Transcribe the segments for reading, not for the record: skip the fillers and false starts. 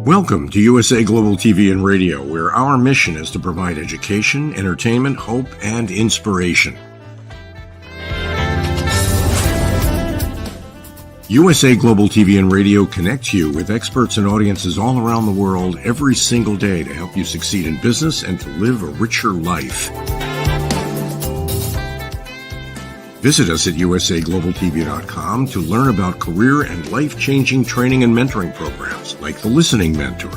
Welcome to USA Global TV and Radio, where our mission is to provide education, entertainment, hope, and inspiration. USA Global TV and Radio connects you with experts and audiences all around the world every single day to help you succeed in business and to live a richer life. Visit us at usaglobaltv.com to learn about career and life-changing training and mentoring programs like the Listening Mentor.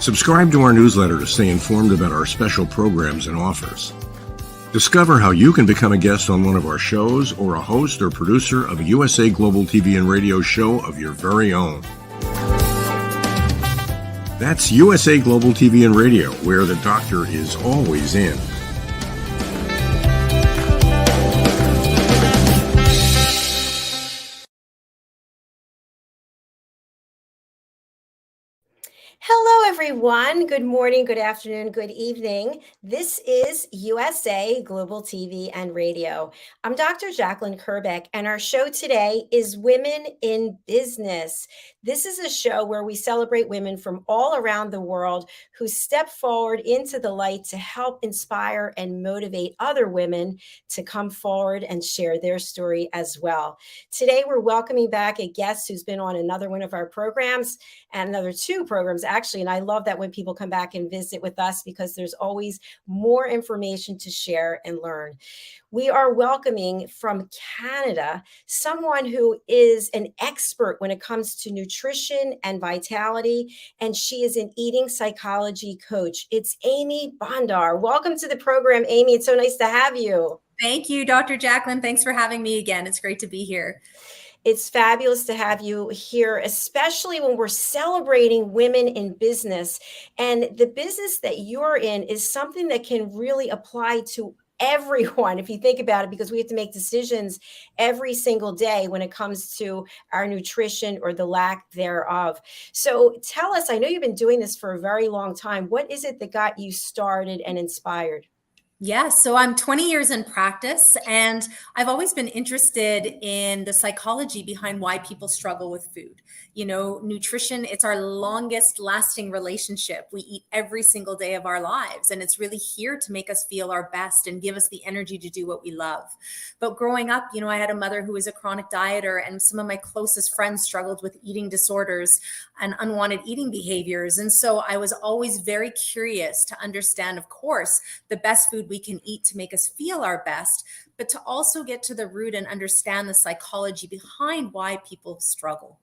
Subscribe to our newsletter to stay informed about our special programs and offers. Discover how you can become a guest on one of our shows or a host or producer of a USA Global TV and Radio show of your very own. That's USA Global TV and Radio, where the doctor is always in. Hello, everyone. Good morning, good afternoon, good evening. This is USA Global TV and Radio. I'm Dr. JACALYN KERBECK, and our show today is Women in Business. This is a show where we celebrate women from all around the world who step forward into the light to help inspire and motivate other women to come forward and share their story as well. Today, we're welcoming back a guest who's been on another one of our programs and another two programs, actually. And I love that when people come back and visit with us because there's always more information to share and learn. We are welcoming from Canada someone who is an expert when it comes to nutrition and vitality, and she is an eating psychology coach. It's Amy Bondar. Welcome to the program, Amy. It's so nice to have you. Thank you, Dr. JACALYN. Thanks for having me again. It's great to be here. It's fabulous to have you here, especially when we're celebrating women in business. And the business that you're in is something that can really apply to everyone, if you think about it, because we have to make decisions every single day when it comes to our nutrition or the lack thereof. So tell us, I know you've been doing this for a very long time. What is it that got you started and inspired? Yeah, so I'm 20 years in practice, and I've always been interested in the psychology behind why people struggle with food. You know, nutrition, it's our longest lasting relationship. We eat every single day of our lives, and it's really here to make us feel our best and give us the energy to do what we love. But growing up, you know, I had a mother who was a chronic dieter, and some of my closest friends struggled with eating disorders and unwanted eating behaviors. And so I was always very curious to understand, of course, the best food we can eat to make us feel our best, but to also get to the root and understand the psychology behind why people struggle.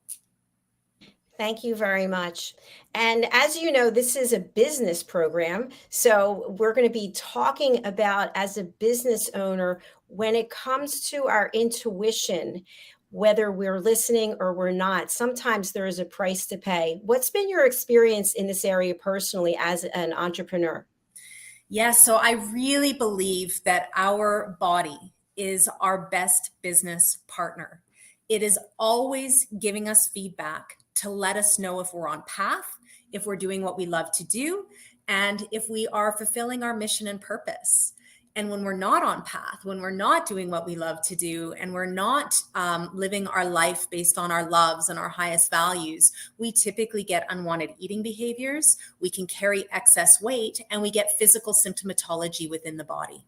Thank you very much. And as you know, this is a business program. So we're going to be talking about, as a business owner, when it comes to our intuition, whether we're listening or we're not, sometimes there is a price to pay. What's been your experience in this area personally as an entrepreneur? Yes, so I really believe that our body is our best business partner. It is always giving us feedback to let us know if we're on path, if we're doing what we love to do, and if we are fulfilling our mission and purpose. And when we're not on path, when we're not doing what we love to do, and we're not living our life based on our loves and our highest values, we typically get unwanted eating behaviors, we can carry excess weight, and we get physical symptomatology within the body.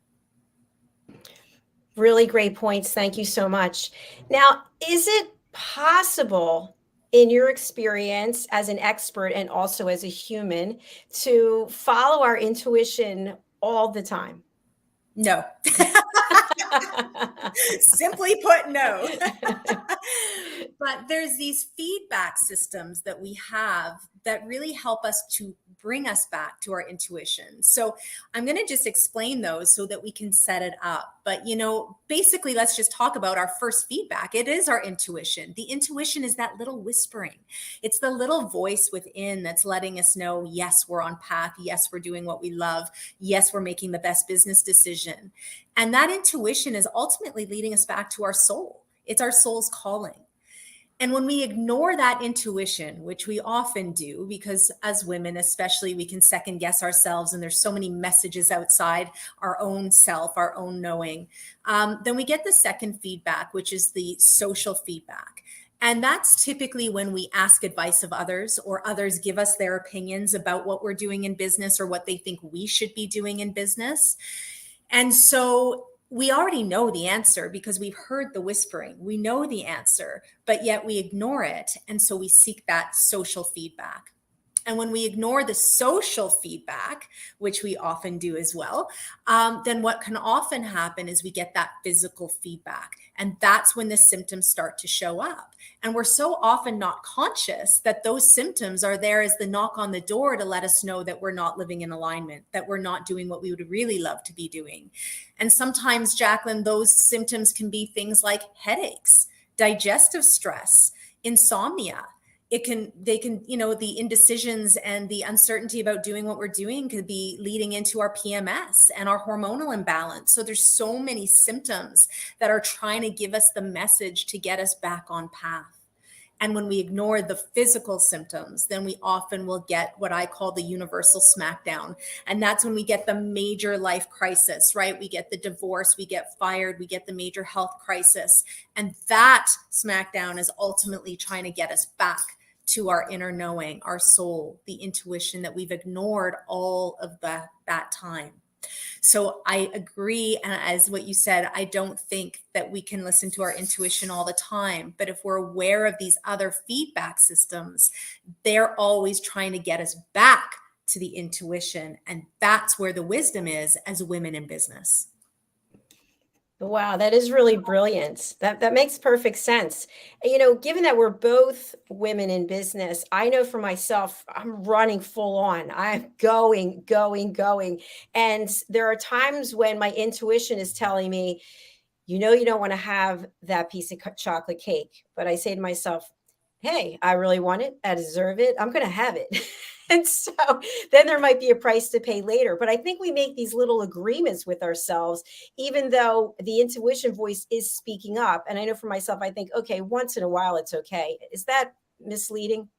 Really great points. Thank you so much. Now, is it possible, in your experience as an expert and also as a human, to follow our intuition all the time? No. Simply put, no. But there's these feedback systems that we have that really help us to bring us back to our intuition. So I'm going to just explain those so that we can set it up. But, you know, basically, let's just talk about our first feedback. It is our intuition. The intuition is that little whispering. It's the little voice within that's letting us know, yes, we're on path. Yes, we're doing what we love. Yes, we're making the best business decision. And that intuition is ultimately leading us back to our soul. It's our soul's calling. And when we ignore that intuition, which we often do, because as women especially, we can second guess ourselves and there's so many messages outside our own self, our own knowing, then we get the second feedback, which is the social feedback. And that's typically when we ask advice of others, or others give us their opinions about what we're doing in business or what they think we should be doing in business. And so we already know the answer because we've heard the whispering. We know the answer, but yet we ignore it. And so we seek that social feedback. And when we ignore the social feedback, which we often do as well, then what can often happen is we get that physical feedback. And that's when the symptoms start to show up. And we're so often not conscious that those symptoms are there as the knock on the door to let us know that we're not living in alignment, that we're not doing what we would really love to be doing. And sometimes, JACALYN, those symptoms can be things like headaches, digestive stress, insomnia. The indecisions and the uncertainty about doing what we're doing could be leading into our PMS and our hormonal imbalance. So there's so many symptoms that are trying to give us the message to get us back on path. And when we ignore the physical symptoms, then we often will get what I call the universal smackdown. And that's when we get the major life crisis, right? We get the divorce, we get fired, we get the major health crisis. And that smackdown is ultimately trying to get us back to our inner knowing, our soul, the intuition that we've ignored all of that time. So I agree. And as what you said, I don't think that we can listen to our intuition all the time. But if we're aware of these other feedback systems, they're always trying to get us back to the intuition. And that's where the wisdom is as women in business. Wow, that is really brilliant. That makes perfect sense. Given that we're both women in business, I know for myself, I'm running full on. I'm going. And there are times when my intuition is telling me, you don't want to have that piece of chocolate cake. But I say to myself, hey, I really want it. I deserve it. I'm going to have it. And so then there might be a price to pay later. But I think we make these little agreements with ourselves, even though the intuition voice is speaking up. And I know for myself, I think, okay, once in a while, it's okay. Is that misleading?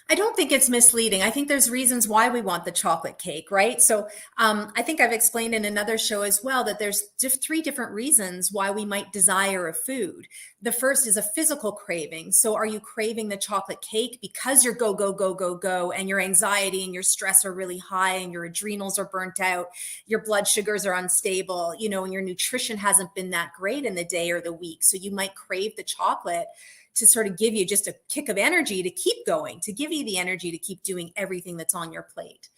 I don't think it's misleading. I think there's reasons why we want the chocolate cake, right? So I think I've explained in another show as well that there's three different reasons why we might desire a food. The first is a physical craving. So are you craving the chocolate cake because you're go, and your anxiety and your stress are really high and your adrenals are burnt out, your blood sugars are unstable, and your nutrition hasn't been that great in the day or the week. So you might crave the chocolate to sort of give you just a kick of energy to keep going, to give you the energy to keep doing everything that's on your plate.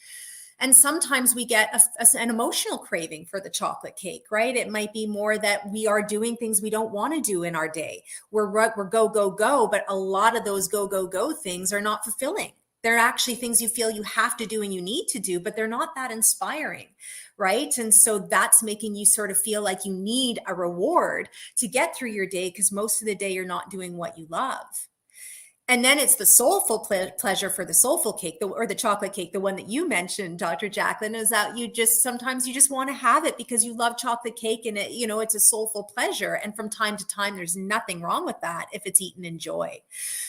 And sometimes we get an emotional craving for the chocolate cake, right? It might be more that we are doing things we don't want to do in our day. We're go, but a lot of those go things are not fulfilling. They're actually things you feel you have to do and you need to do, but they're not that inspiring, right? And so that's making you sort of feel like you need a reward to get through your day because most of the day you're not doing what you love. And then it's the soulful pleasure for the soulful cake, or the chocolate cake, the one that you mentioned, Dr. JACALYN, is that sometimes you just want to have it because you love chocolate cake and it's a soulful pleasure. And from time to time, there's nothing wrong with that if it's eaten in joy.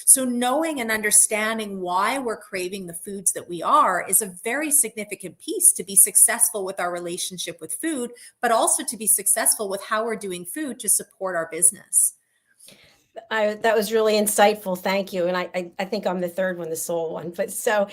So knowing and understanding why we're craving the foods that we are is a very significant piece to be successful with our relationship with food, but also to be successful with how we're doing food to support our business. That was really insightful. Thank you. And I think I'm the third one, the soul one. But so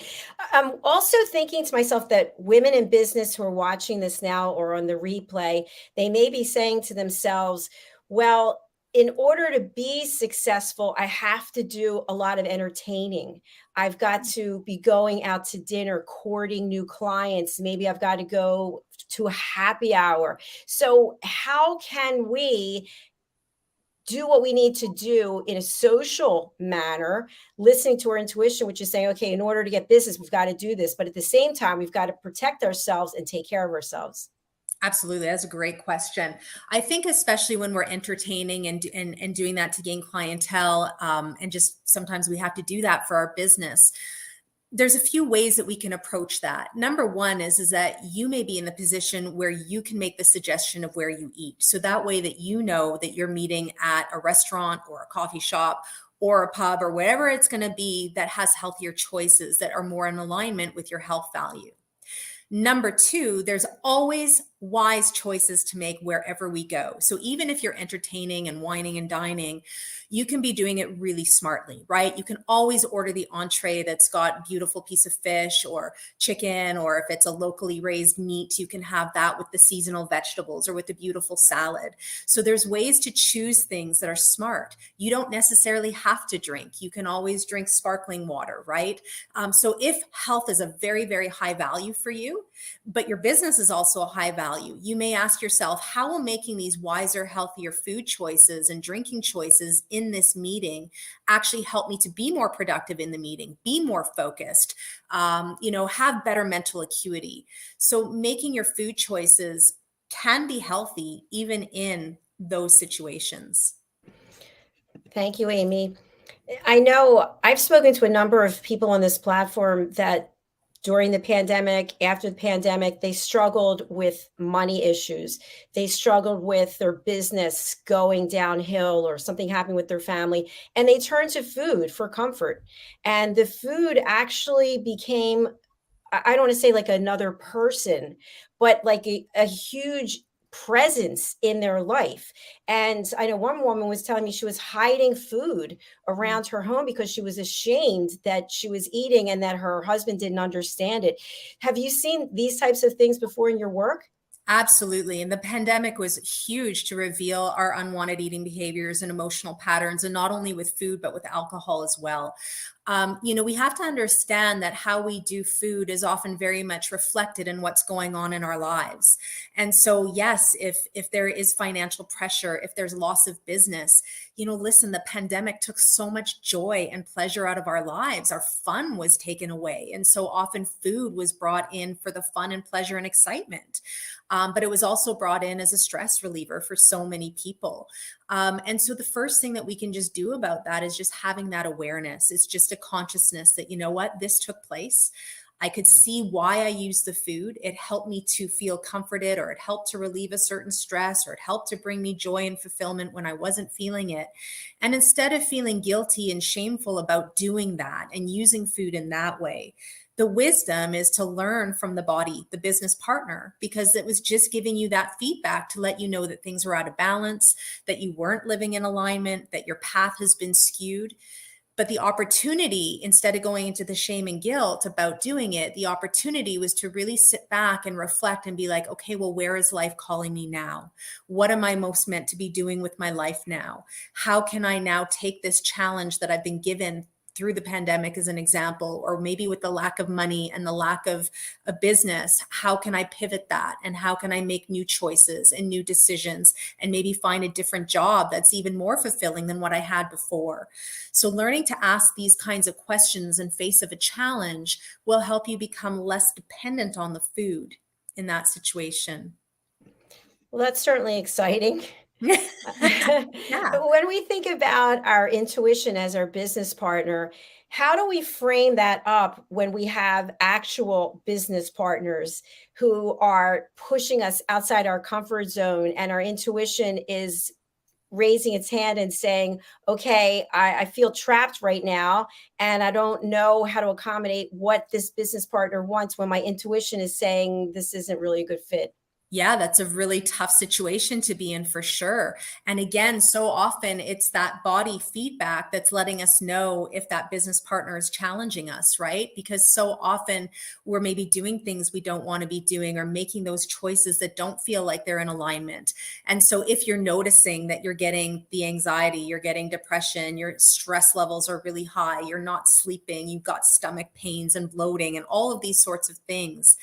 I'm also thinking to myself that women in business who are watching this now or on the replay, they may be saying to themselves, well, in order to be successful, I have to do a lot of entertaining. I've got to be going out to dinner, courting new clients. Maybe I've got to go to a happy hour. So how can we do what we need to do in a social manner, listening to our intuition, which is saying, okay, in order to get business, we've got to do this. But at the same time, we've got to protect ourselves and take care of ourselves. Absolutely. That's a great question. I think especially when we're entertaining and doing that to gain clientele, and just sometimes we have to do that for our business. There's a few ways that we can approach that. Number one is that you may be in the position where you can make the suggestion of where you eat. So that way that you know that you're meeting at a restaurant or a coffee shop or a pub or whatever it's going to be that has healthier choices that are more in alignment with your health value. Number two, there's always wise choices to make wherever we go. So even if you're entertaining and wining and dining, you can be doing it really smartly, right? You can always order the entree that's got beautiful piece of fish or chicken, or if it's a locally raised meat, you can have that with the seasonal vegetables or with the beautiful salad. So there's ways to choose things that are smart. You don't necessarily have to drink. You can always drink sparkling water, right? So if health is a very, very high value for you, but your business is also a high value, you may ask yourself, how will making these wiser, healthier food choices and drinking choices in this meeting actually help me to be more productive in the meeting, be more focused, have better mental acuity? So making your food choices can be healthy even in those situations. Thank you, Amy. I know I've spoken to a number of people on this platform that during the pandemic, after the pandemic, they struggled with money issues. They struggled with their business going downhill or something happening with their family, and they turned to food for comfort. And the food actually became, I don't want to say like another person, but like a huge presence in their life. And I know one woman was telling me she was hiding food around her home because she was ashamed that she was eating and that her husband didn't understand it. Have you seen these types of things before in your work? Absolutely. And the pandemic was huge to reveal our unwanted eating behaviors and emotional patterns, and not only with food, but with alcohol as well. We have to understand that how we do food is often very much reflected in what's going on in our lives. And so, yes, if there is financial pressure, if there's loss of business, listen, the pandemic took so much joy and pleasure out of our lives. Our fun was taken away. And so often food was brought in for the fun and pleasure and excitement. But it was also brought in as a stress reliever for so many people. And so the first thing that we can just do about that is just having that awareness. It's just a consciousness that, this took place. I could see why I used the food. It helped me to feel comforted, or it helped to relieve a certain stress, or it helped to bring me joy and fulfillment when I wasn't feeling it. And instead of feeling guilty and shameful about doing that and using food in that way, the wisdom is to learn from the body, the business partner, because it was just giving you that feedback to let you know that things were out of balance, that you weren't living in alignment, that your path has been skewed. But the opportunity, instead of going into the shame and guilt about doing it, the opportunity was to really sit back and reflect and be like, okay, well, where is life calling me now? What am I most meant to be doing with my life now? How can I now take this challenge that I've been given through the pandemic as an example, or maybe with the lack of money and the lack of a business, how can I pivot that? And how can I make new choices and new decisions and maybe find a different job that's even more fulfilling than what I had before? So learning to ask these kinds of questions in face of a challenge will help you become less dependent on the food in that situation. Well, that's certainly exciting. Yeah. When we think about our intuition as our business partner, how do we frame that up when we have actual business partners who are pushing us outside our comfort zone and our intuition is raising its hand and saying, okay, I feel trapped right now and I don't know how to accommodate what this business partner wants when my intuition is saying this isn't really a good fit? Yeah, that's a really tough situation to be in for sure. And again, so often it's that body feedback that's letting us know if that business partner is challenging us, right? Because so often we're maybe doing things we don't want to be doing, or making those choices that don't feel like they're in alignment. And so if you're noticing that you're getting the anxiety, you're getting depression, your stress levels are really high, you're not sleeping, you've got stomach pains and bloating and all of these sorts of things,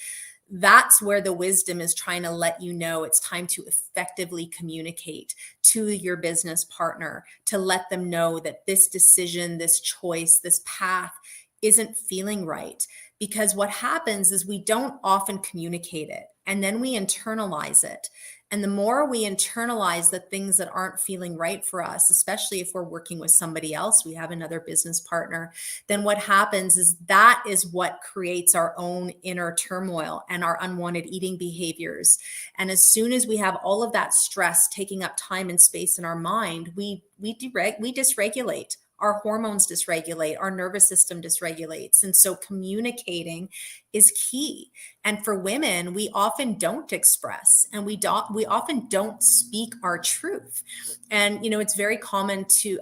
that's where the wisdom is trying to let you know it's time to effectively communicate to your business partner, to let them know that this decision, this choice, this path isn't feeling right. Because what happens is we don't often communicate it, and then we internalize it. And the more we internalize the things that aren't feeling right for us, especially if we're working with somebody else, we have another business partner, then what happens is that is what creates our own inner turmoil and our unwanted eating behaviors. And as soon as we have all of that stress taking up time and space in our mind, we dysregulate. our hormones dysregulate, our nervous system dysregulates. And so communicating is key. And for women, we often don't express, and we often don't speak our truth. And it's very common to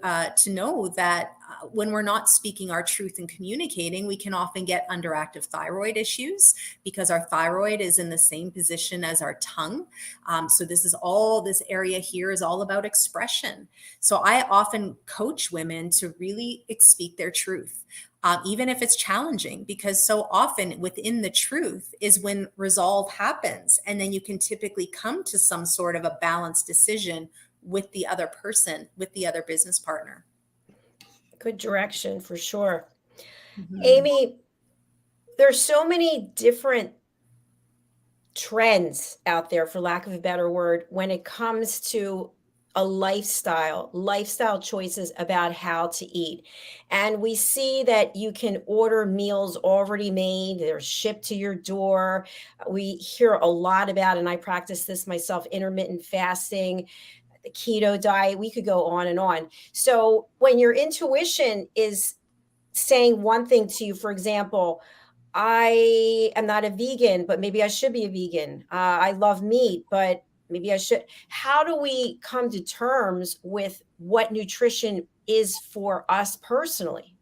know that when we're not speaking our truth and communicating, we can often get underactive thyroid issues because our thyroid is in the same position as our tongue. So this area here is all about expression. So I often coach women to really speak their truth. Even if it's challenging, because so often within the truth is when resolve happens. And then you can typically come to some sort of a balanced decision with the other person, with the other business partner. Good direction for sure. Mm-hmm. Amy, there's so many different trends out there, for lack of a better word, when it comes to a lifestyle choices about how to eat. And we see that you can order meals already made, they're shipped to your door. We hear a lot about, and I practice this myself, intermittent fasting, the keto diet. We could go on and on. So when your intuition is saying one thing to you, for example, I am not a vegan, but maybe I should be a vegan. I love meat, but maybe I should. How do we come to terms with what nutrition is for us personally?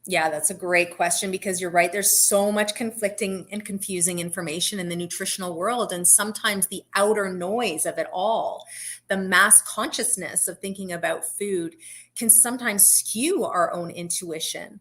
Yeah, that's a great question, because you're right. There's so much conflicting and confusing information in the nutritional world. And sometimes the outer noise of it all, the mass consciousness of thinking about food, can sometimes skew our own intuition.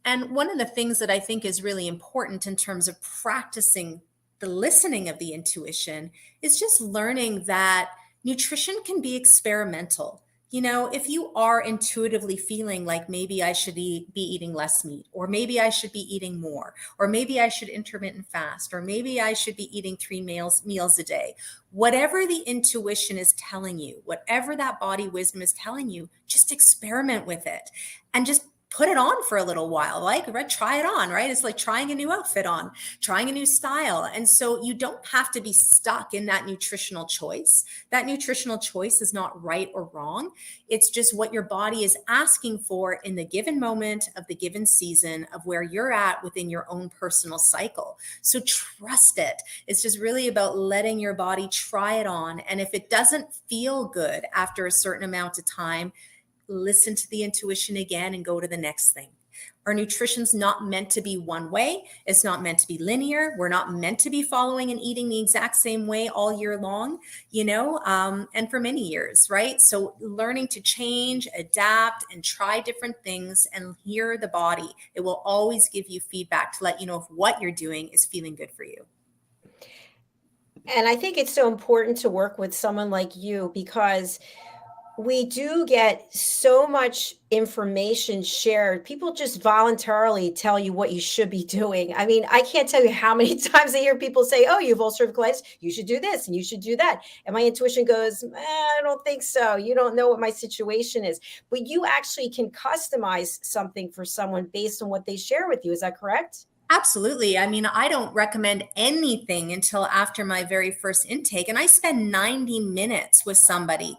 And one of the things that I think is really important in terms of practicing the listening of the intuition is just learning that nutrition can be experimental. If you are intuitively feeling like maybe I should be eating less meat, or maybe I should be eating more, or maybe I should intermittent fast, or maybe I should be eating 3 meals a day, whatever the intuition is telling you, whatever that body wisdom is telling you, just experiment with it and just put it on for a little while, right? Try it on, right? It's like trying a new outfit on, trying a new style. And so you don't have to be stuck in that nutritional choice. That nutritional choice is not right or wrong. It's just what your body is asking for in the given moment of the given season of where you're at within your own personal cycle. So trust it. It's just really about letting your body try it on. And if it doesn't feel good after a certain amount of time, listen to the intuition again and go to the next thing. Our nutrition's not meant to be one way. It's not meant to be linear. We're not meant to be following and eating the exact same way all year long, and for many years, right? So learning to change, adapt, and try different things and hear the body. It will always give you feedback to let you know if what you're doing is feeling good for you. And I think it's so important to work with someone like you, because we do get so much information shared. People just voluntarily tell you what you should be doing. I mean, I can't tell you how many times I hear people say, oh, you have ulcerative colitis, you should do this and you should do that. And my intuition goes, I don't think so. You don't know what my situation is. But you actually can customize something for someone based on what they share with you. Is that correct? Absolutely. I mean, I don't recommend anything until after my very first intake. And I spend 90 minutes with somebody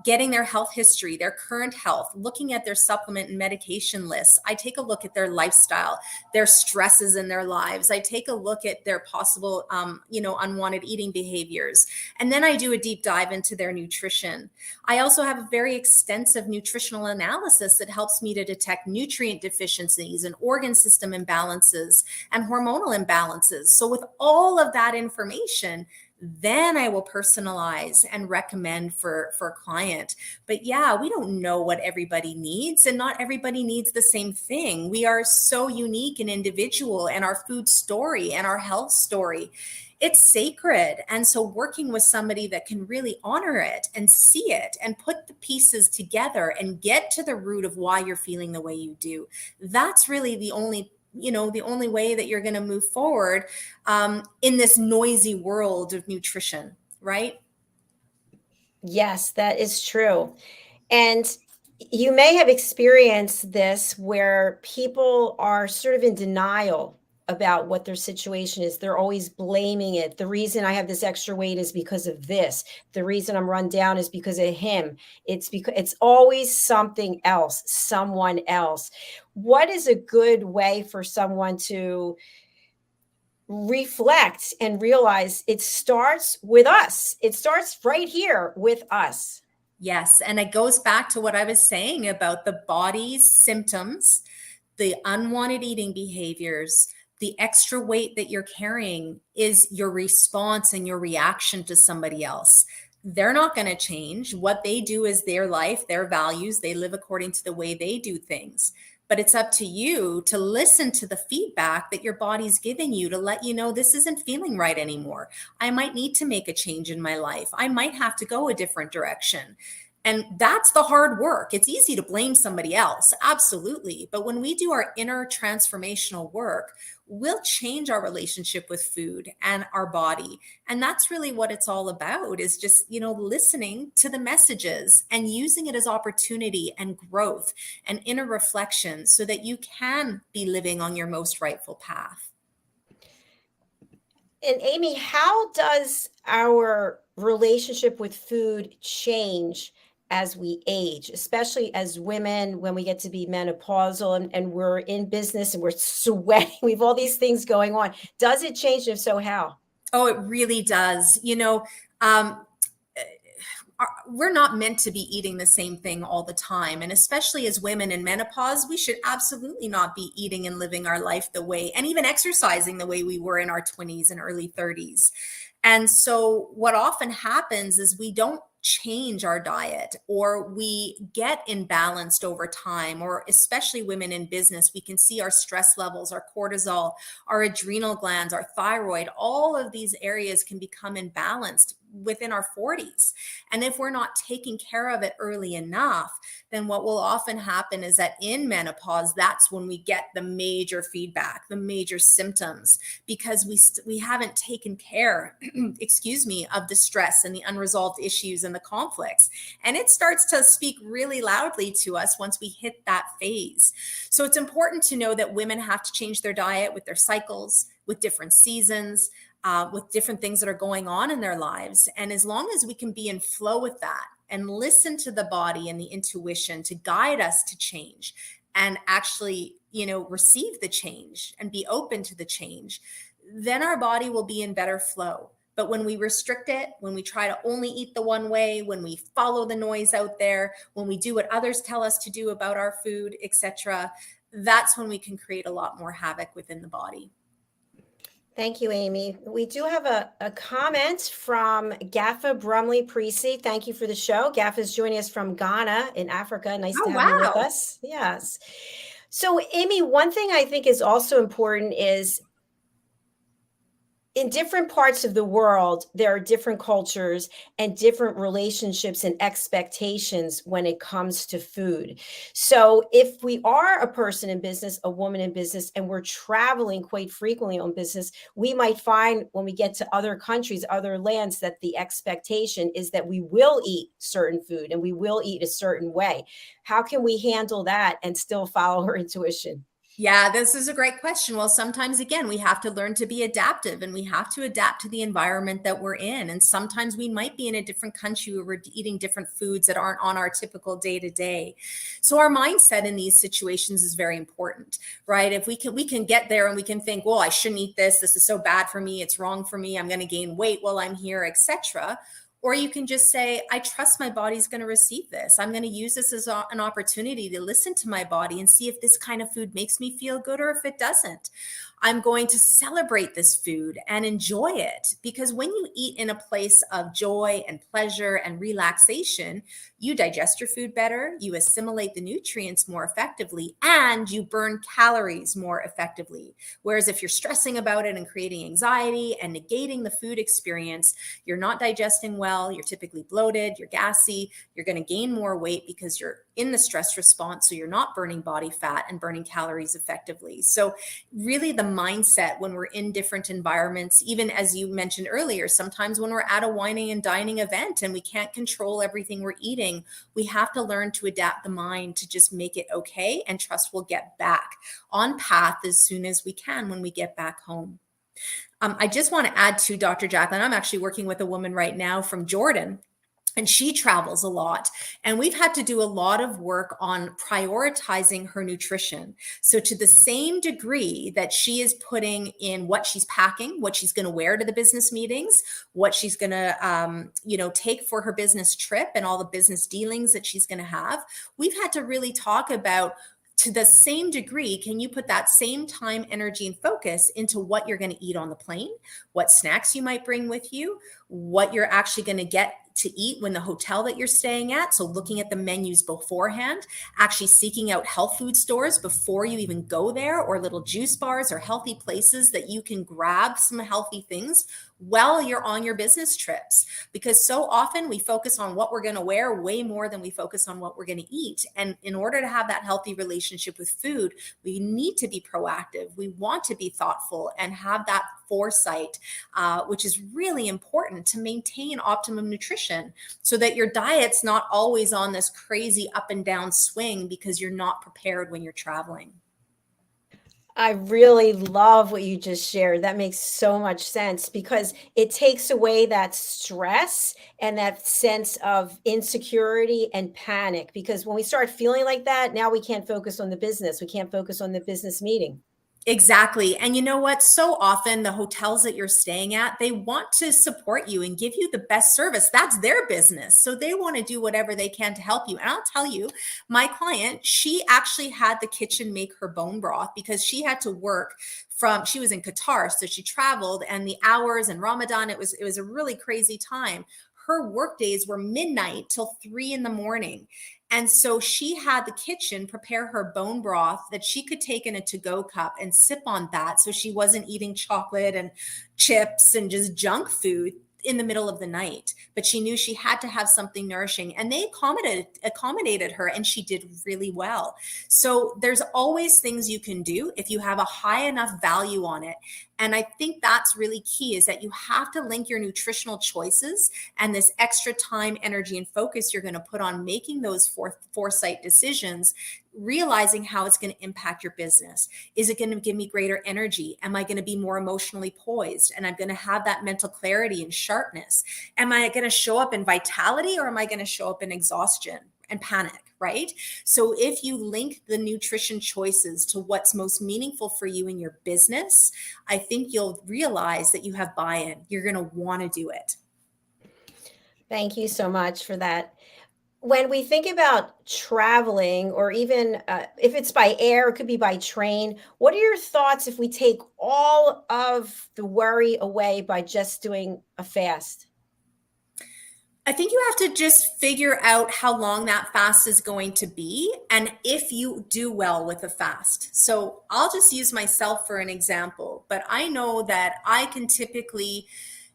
getting their health history, their current health, looking at their supplement and medication lists. I take a look at their lifestyle, their stresses in their lives. I take a look at their possible, unwanted eating behaviors. And then I do a deep dive into their nutrition. I also have a very extensive nutritional analysis that helps me to detect nutrient deficiencies and organ system imbalances and hormonal imbalances. So with all of that information, then I will personalize and recommend for a client. But yeah, we don't know what everybody needs, and not everybody needs the same thing. We are so unique and individual, and our food story and our health story, it's sacred. And so working with somebody that can really honor it and see it and put the pieces together and get to the root of why you're feeling the way you do, that's really the only way that you're going to move forward in this noisy world of nutrition, right? Yes, that is true. And you may have experienced this where people are sort of in denial about what their situation is. They're always blaming it. The reason I have this extra weight is because of this. The reason I'm run down is because of him. It's because it's always something else, someone else. What is a good way for someone to reflect and realize it starts with us? It starts right here with us. Yes. And it goes back to what I was saying about the body's symptoms, the unwanted eating behaviors, the extra weight that you're carrying is your response and your reaction to somebody else. They're not going to change. What they do is their life, their values. They live according to the way they do things. But it's up to you to listen to the feedback that your body's giving you to let you know this isn't feeling right anymore. I might need to make a change in my life. I might have to go a different direction. And that's the hard work. It's easy to blame somebody else, absolutely. But when we do our inner transformational work, we'll change our relationship with food and our body. And that's really what it's all about, is just, listening to the messages and using it as opportunity and growth and inner reflection so that you can be living on your most rightful path. And Amy, how does our relationship with food change as we age, especially as women, when we get to be menopausal and we're in business and we're sweating, we have all these things going on? Does it change? If so, how? Oh, it really does. We're not meant to be eating the same thing all the time. And especially as women in menopause, we should absolutely not be eating and living our life the way, and even exercising the way we were in our 20s and early 30s. And so what often happens is we don't change our diet, or we get imbalanced over time, or especially women in business, we can see our stress levels, our cortisol, our adrenal glands, our thyroid, all of these areas can become imbalanced within our 40s. And if we're not taking care of it early enough, then what will often happen is that in menopause, that's when we get the major feedback, the major symptoms, because we haven't taken care, of the stress and the unresolved issues and the conflicts. And it starts to speak really loudly to us once we hit that phase. So it's important to know that women have to change their diet with their cycles, with different seasons, with different things that are going on in their lives. And as long as we can be in flow with that and listen to the body and the intuition to guide us to change and actually, receive the change and be open to the change, then our body will be in better flow. But when we restrict it, when we try to only eat the one way, when we follow the noise out there, when we do what others tell us to do about our food, etc., that's when we can create a lot more havoc within the body. Thank you, Amy. We do have a comment from Gaffa Brumley Precy. Thank you for the show. Gaffa is joining us from Ghana in Africa. Nice to have you with us. Yes. So, Amy, one thing I think is also important is in different parts of the world, there are different cultures and different relationships and expectations when it comes to food. So if we are a person in business, a woman in business, and we're traveling quite frequently on business, we might find when we get to other countries, other lands, that the expectation is that we will eat certain food and we will eat a certain way. How can we handle that and still follow our intuition? Yeah, this is a great question. Well, sometimes, again, we have to learn to be adaptive, and we have to adapt to the environment that we're in. And sometimes we might be in a different country where we're eating different foods that aren't on our typical day to day. So our mindset in these situations is very important, right? If we can get there and we can think, well, I shouldn't eat this. This is so bad for me. It's wrong for me. I'm going to gain weight while I'm here, etc. Or you can just say, I trust my body's going to receive this. I'm going to use this as an opportunity to listen to my body and see if this kind of food makes me feel good or if it doesn't. I'm going to celebrate this food and enjoy it, because when you eat in a place of joy and pleasure and relaxation, you digest your food better, you assimilate the nutrients more effectively, and you burn calories more effectively. Whereas if you're stressing about it and creating anxiety and negating the food experience, you're not digesting well, you're typically bloated, you're gassy, you're going to gain more weight because you're in the stress response, so you're not burning body fat and burning calories effectively. So really the mindset when we're in different environments, even as you mentioned earlier, sometimes when we're at a wining and dining event and we can't control everything we're eating eating, we have to learn to adapt the mind to just make it okay and trust we'll get back on path as soon as we can when we get back home. I just want to add to Dr. JACALYN, I'm actually working with a woman right now from Jordan, and she travels a lot. And we've had to do a lot of work on prioritizing her nutrition. So to the same degree that she is putting in what she's packing, what she's going to wear to the business meetings, what she's going to, take for her business trip and all the business dealings that she's going to have, we've had to really talk about, to the same degree, can you put that same time, energy, and focus into what you're going to eat on the plane, what snacks you might bring with you, what you're actually going to get to eat when the hotel that you're staying at. So looking at the menus beforehand, actually seeking out health food stores before you even go there, or little juice bars or healthy places that you can grab some healthy things while you're on your business trips. Because so often we focus on what we're going to wear way more than we focus on what we're going to eat. And in order to have that healthy relationship with food, we need to be proactive. We want to be thoughtful and have that foresight, which is really important to maintain optimum nutrition, so that your diet's not always on this crazy up and down swing because you're not prepared when you're traveling. I really love what you just shared. That makes so much sense, because it takes away that stress and that sense of insecurity and panic. Because when we start feeling like that, now we can't focus on the business. We can't focus on the business meeting. Exactly. And you know what? So often the hotels that you're staying at, they want to support you and give you the best service. That's their business. So they want to do whatever they can to help you. And I'll tell you, my client, she actually had the kitchen make her bone broth because she had to work she was in Qatar. So she traveled, and the hours and Ramadan, it was a really crazy time. Her work days were midnight till 3 a.m. And so she had the kitchen prepare her bone broth that she could take in a to-go cup and sip on that. So she wasn't eating chocolate and chips and just junk food in the middle of the night, but she knew she had to have something nourishing, and they accommodated her, and she did really well. So there's always things you can do if you have a high enough value on it. And I think that's really key, is that you have to link your nutritional choices and this extra time, energy, and focus you're going to put on making those foresight decisions, realizing how it's going to impact your business. Is it going to give me greater energy? Am I going to be more emotionally poised? And I'm going to have that mental clarity and sharpness. Am I going to show up in vitality, or am I going to show up in exhaustion and panic? Right? So if you link the nutrition choices to what's most meaningful for you in your business, I think you'll realize that you have buy-in. You're going to want to do it. Thank you so much for that. When we think about traveling, or even if it's by air, it could be by train, what are your thoughts if we take all of the worry away by just doing a fast? I think you have to just figure out how long that fast is going to be, and if you do well with a fast. So I'll just use myself for an example, but I know that I can typically,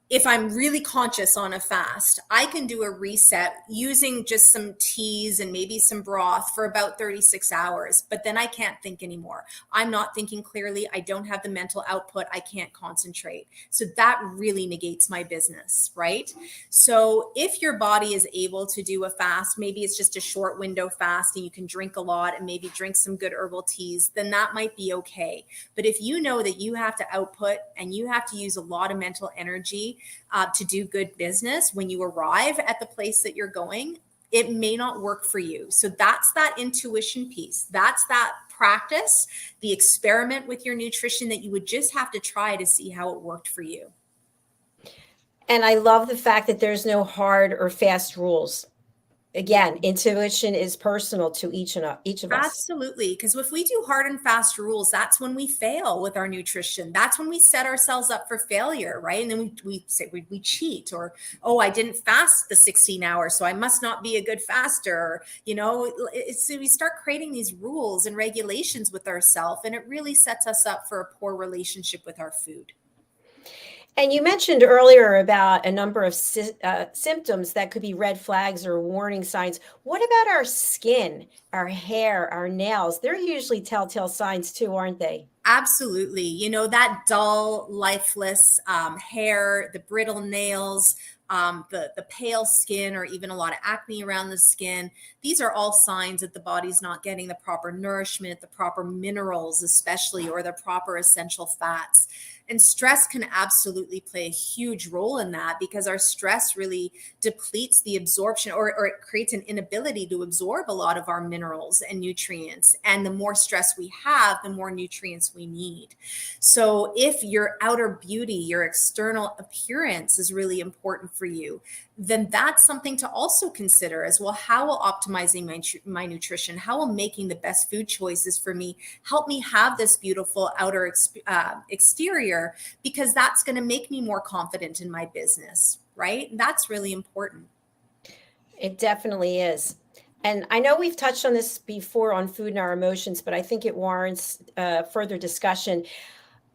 if I'm really conscious on a fast, I can do a reset using just some teas and maybe some broth for about 36 hours, but then I can't think anymore. I'm not thinking clearly. I don't have the mental output. I can't concentrate. So that really negates my business, right? So if your body is able to do a fast, maybe it's just a short window fast and you can drink a lot and maybe drink some good herbal teas, then that might be okay. But if you know that you have to output and you have to use a lot of mental energy to do good business when you arrive at the place that you're going, it may not work for you. So that's that intuition piece. That's that practice, the experiment with your nutrition that you would just have to try to see how it worked for you. And I love the fact that there's no hard or fast rules. Again, intuition is personal to each of us. Absolutely. Because if we do hard and fast rules, that's when we fail with our nutrition. That's when we set ourselves up for failure, right? And then we say we cheat, or, oh, I didn't fast the 16 hours, so I must not be a good faster. So we start creating these rules and regulations with ourselves, and it really sets us up for a poor relationship with our food. And you mentioned earlier about a number of symptoms that could be red flags or warning signs. What about our skin, our hair, our nails? They're usually telltale signs too, aren't they? Absolutely. That dull, lifeless hair, the brittle nails, the pale skin, or even a lot of acne around the skin. These are all signs that the body's not getting the proper nourishment, the proper minerals, especially, or the proper essential fats. And stress can absolutely play a huge role in that, because our stress really depletes the absorption, or it creates an inability to absorb a lot of our minerals and nutrients. And the more stress we have, the more nutrients we need. So if your outer beauty, your external appearance is really important for you, then that's something to also consider as well. How will optimizing my nutrition, how will making the best food choices for me help me have this beautiful outer exterior, because that's going to make me more confident in my business, right? That's really important. It definitely is. And I know we've touched on this before on food and our emotions, but I think it warrants further discussion.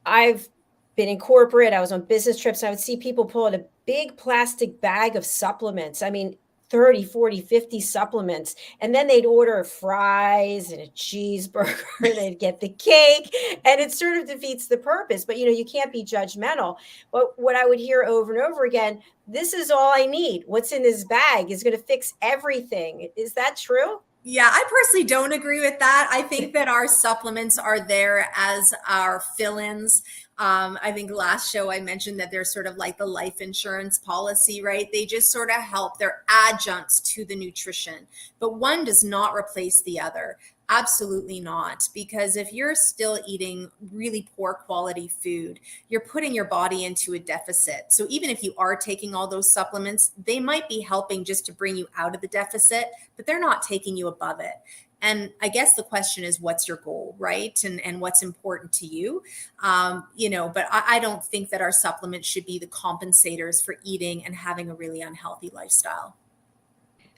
I've been in corporate, I was on business trips, and I would see people pull out a big plastic bag of supplements. I mean, 30, 40, 50 supplements. And then they'd order fries and a cheeseburger, they'd get the cake, and it sort of defeats the purpose. But, you can't be judgmental. But what I would hear over and over again, this is all I need. What's in this bag is going to fix everything. Is that true? Yeah, I personally don't agree with that. I think that our supplements are there as our fill-ins. I think last show I mentioned that they're sort of like the life insurance policy, right? They just sort of help. They're adjuncts to the nutrition, but one does not replace the other. Absolutely not. Because if you're still eating really poor quality food, you're putting your body into a deficit. So even if you are taking all those supplements, they might be helping just to bring you out of the deficit, but they're not taking you above it. And I guess the question is, what's your goal, right? And what's important to you? But I don't think that our supplements should be the compensators for eating and having a really unhealthy lifestyle.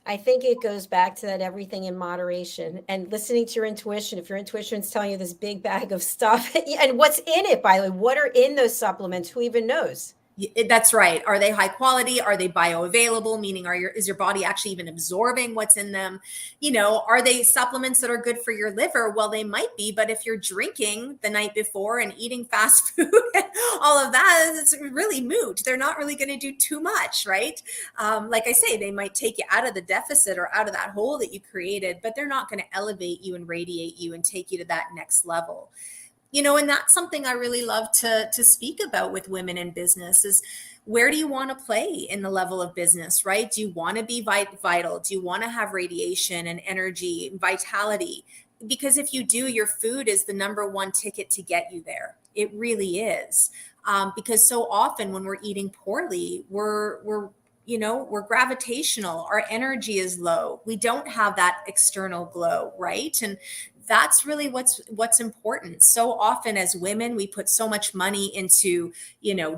I think it goes back to that everything in moderation and listening to your intuition. If your intuition's telling you this big bag of stuff, and what's in it, by the way, what are in those supplements? Who even knows? That's right. Are they high quality? Are they bioavailable? Meaning, is your body actually even absorbing what's in them? Are they supplements that are good for your liver? Well, they might be, but if you're drinking the night before and eating fast food, and all of that, it's really moot. They're not really going to do too much, right? Like I say, they might take you out of the deficit or out of that hole that you created, but they're not going to elevate you and radiate you and take you to that next level. And that's something I really love to speak about with women in business is, where do you want to play in the level of business, right? Do you want to be vital? Do you want to have radiation and energy and vitality? Because if you do, your food is the number one ticket to get you there. It really is. Because so often when we're eating poorly, we're gravitational. Our energy is low. We don't have that external glow, right? And that's really what's important. So often as women, we put so much money into,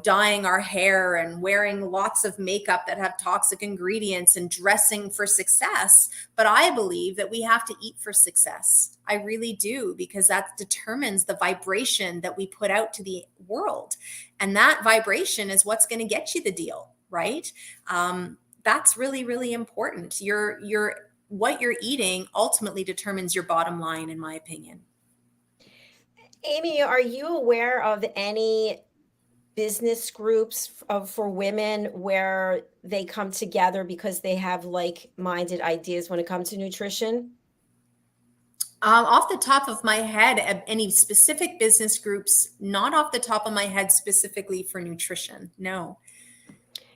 dyeing our hair and wearing lots of makeup that have toxic ingredients and dressing for success. But I believe that we have to eat for success. I really do, because that determines the vibration that we put out to the world. And that vibration is what's going to get you the deal, right? That's really, really important. What you're eating ultimately determines your bottom line, in my opinion. Amy, are you aware of any business groups for women where they come together because they have like-minded ideas when it comes to nutrition? Off the top of my head, any specific business groups, not off the top of my head specifically for nutrition, no.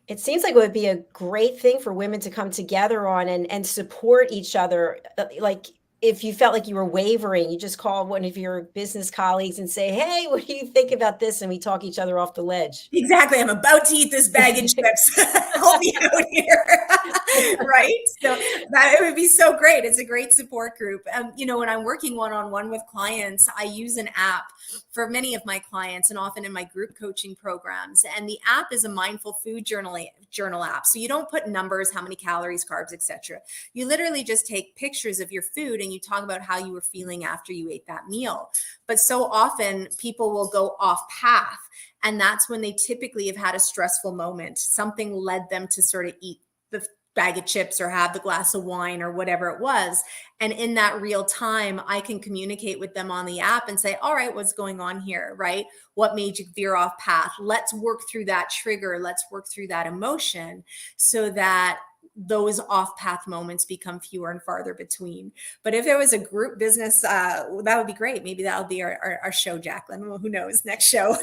It seems like it would be a great thing for women to come together on and support each other. Like, if you felt like you were wavering, you just call one of your business colleagues and say, "Hey, what do you think about this?" And we talk each other off the ledge. Exactly. I'm about to eat this bag of chips. Help me out here. Right. So it would be so great. It's a great support group. When I'm working one-on-one with clients, I use an app for many of my clients and often in my group coaching programs. And the app is a mindful food journal app. So you don't put numbers, how many calories, carbs, etc. You literally just take pictures of your food and you talk about how you were feeling after you ate that meal. But so often people will go off path. And that's when they typically have had a stressful moment. Something led them to sort of eat bag of chips or have the glass of wine or whatever it was. And in that real time, I can communicate with them on the app and say, all right, what's going on here, right? What made you veer off path? Let's work through that trigger. Let's work through that emotion so that those off-path moments become fewer and farther between. But if it was a group business, that would be great. Maybe that'll be our show, JACALYN. Well, who knows? Next show.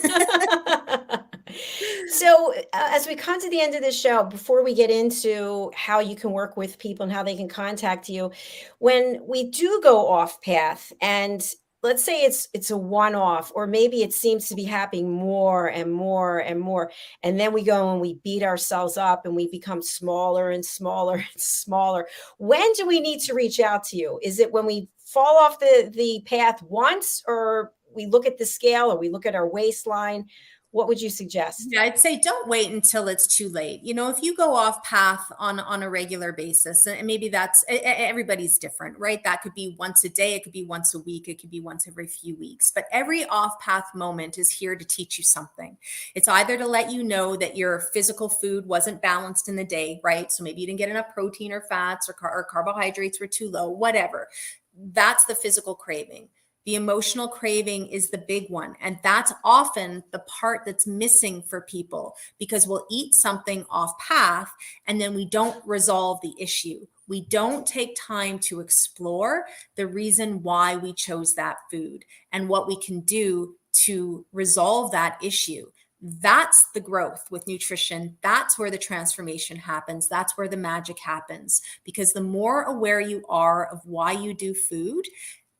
So as we come to the end of this show, before we get into how you can work with people and how they can contact you, when we do go off path, and let's say it's a one-off, or maybe it seems to be happening more and more and more, and then we go and we beat ourselves up and we become smaller and smaller and smaller. When do we need to reach out to you? Is it when we fall off the path once, or we look at the scale, or we look at our waistline? What would you suggest? Yeah, I'd say don't wait until it's too late. If you go off path on a regular basis, and maybe that's, everybody's different, right? That could be once a day, it could be once a week, it could be once every few weeks, but every off path moment is here to teach you something. It's either to let you know that your physical food wasn't balanced in the day, right? So maybe you didn't get enough protein or fats, or carbohydrates were too low, whatever. That's the physical craving. The emotional craving is the big one. And that's often the part that's missing for people, because we'll eat something off path and then we don't resolve the issue. We don't take time to explore the reason why we chose that food and what we can do to resolve that issue. That's the growth with nutrition. That's where the transformation happens. That's where the magic happens, because the more aware you are of why you do food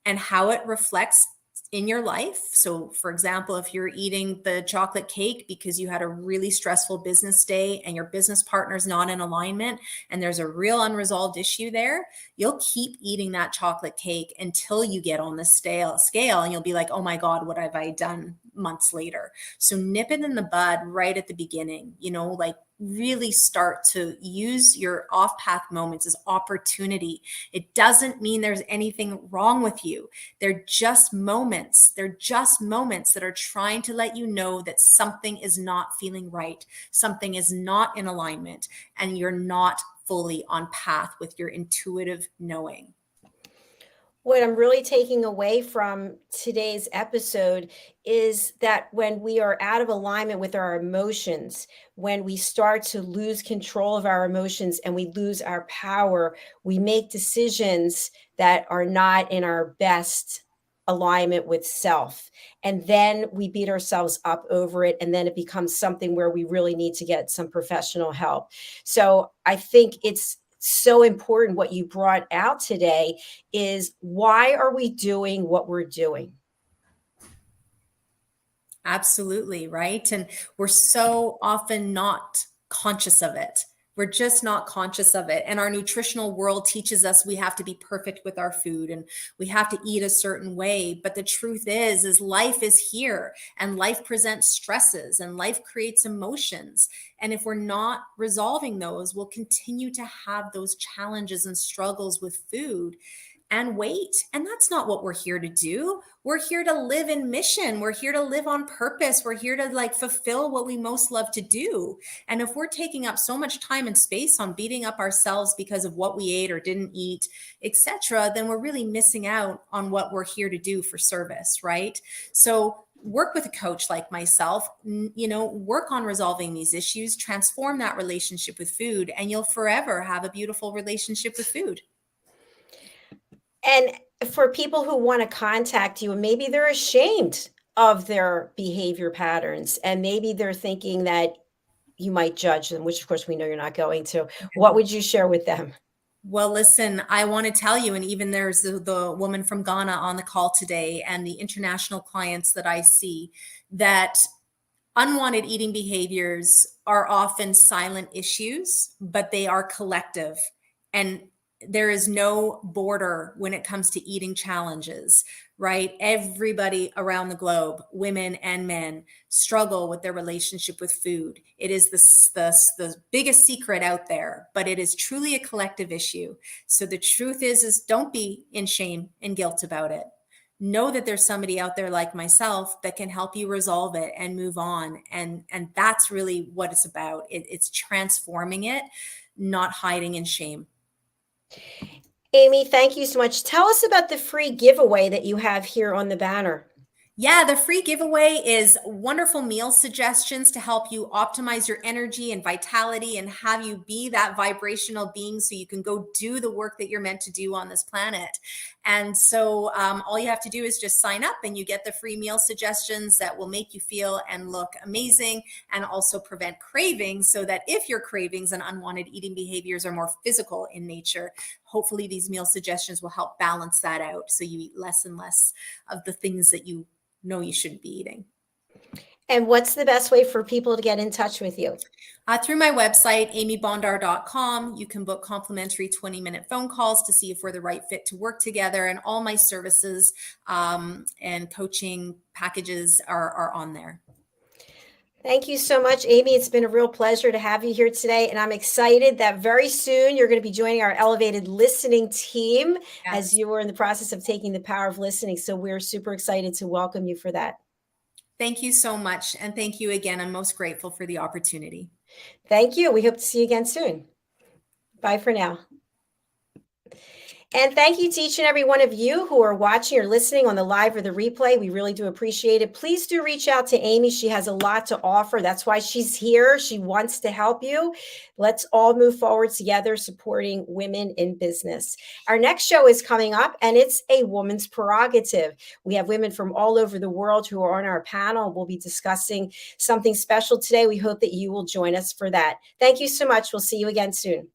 and how it reflects in your life. So for example, if you're eating the chocolate cake because you had a really stressful business day and your business partner's not in alignment and there's a real unresolved issue there, you'll keep eating that chocolate cake until you get on the scale and you'll be like, oh my God, what have I done months later? So nip it in the bud right at the beginning, really start to use your off-path moments as opportunity. It doesn't mean there's anything wrong with you. They're just moments. They're just moments that are trying to let you know that something is not feeling right. Something is not in alignment, and you're not fully on path with your intuitive knowing. What I'm really taking away from today's episode is that when we are out of alignment with our emotions, when we start to lose control of our emotions and we lose our power, we make decisions that are not in our best alignment with self. And then we beat ourselves up over it. And then it becomes something where we really need to get some professional help. So I think it's so important what you brought out today is, why are we doing what we're doing? Absolutely, right? And we're so often not conscious of it. We're just not conscious of it. And our nutritional world teaches us we have to be perfect with our food and we have to eat a certain way. But the truth is life is here, and life presents stresses and life creates emotions. And if we're not resolving those, we'll continue to have those challenges and struggles with food and weight. And that's not what we're here to do. We're here to live in mission. We're here to live on purpose. We're here to fulfill what we most love to do. And if we're taking up so much time and space on beating up ourselves because of what we ate or didn't eat, etc., then we're really missing out on what we're here to do for service, right? So work with a coach like myself, work on resolving these issues, transform that relationship with food, and you'll forever have a beautiful relationship with food. And for people who want to contact you, and maybe they're ashamed of their behavior patterns, and maybe they're thinking that you might judge them, which of course we know you're not going to, what would you share with them? Well, listen, I want to tell you, and even there's the woman from Ghana on the call today and the international clients that I see, that unwanted eating behaviors are often silent issues, but they are collective. And there is no border when it comes to eating challenges, right? Everybody around the globe, women and men, struggle with their relationship with food. It is the biggest secret out there, but it is truly a collective issue. So the truth is don't be in shame and guilt about it. Know that there's somebody out there like myself that can help you resolve it and move on. And that's really what it's about. It's transforming it not hiding in shame. Amy, thank you so much. Tell us about the free giveaway that you have here on the banner. Yeah, the free giveaway is wonderful meal suggestions to help you optimize your energy and vitality and have you be that vibrational being so you can go do the work that you're meant to do on this planet. And so all you have to do is just sign up and you get the free meal suggestions that will make you feel and look amazing and also prevent cravings, so that if your cravings and unwanted eating behaviors are more physical in nature, hopefully these meal suggestions will help balance that out so you eat less and less of the things that you know you shouldn't be eating. And what's the best way for people to get in touch with you? Through my website, amybondar.com, you can book complimentary 20-minute phone calls to see if we're the right fit to work together. And all my services and coaching packages are on there. Thank you so much, Amy. It's been a real pleasure to have you here today. And I'm excited that very soon you're going to be joining our elevated listening team, as you were in the process of taking the power of listening. So we're super excited to welcome you for that. Thank you so much. And thank you again. I'm most grateful for the opportunity. Thank you. We hope to see you again soon. Bye for now. And thank you to each and every one of you who are watching or listening on the live or the replay. We really do appreciate it. Please do reach out to Amy. She has a lot to offer. That's why she's here. She wants to help you. Let's all move forward together, supporting women in business. Our next show is coming up, and it's a woman's prerogative. We have women from all over the world who are on our panel. We'll be discussing something special today. We hope that you will join us for that. Thank you so much. We'll see you again soon.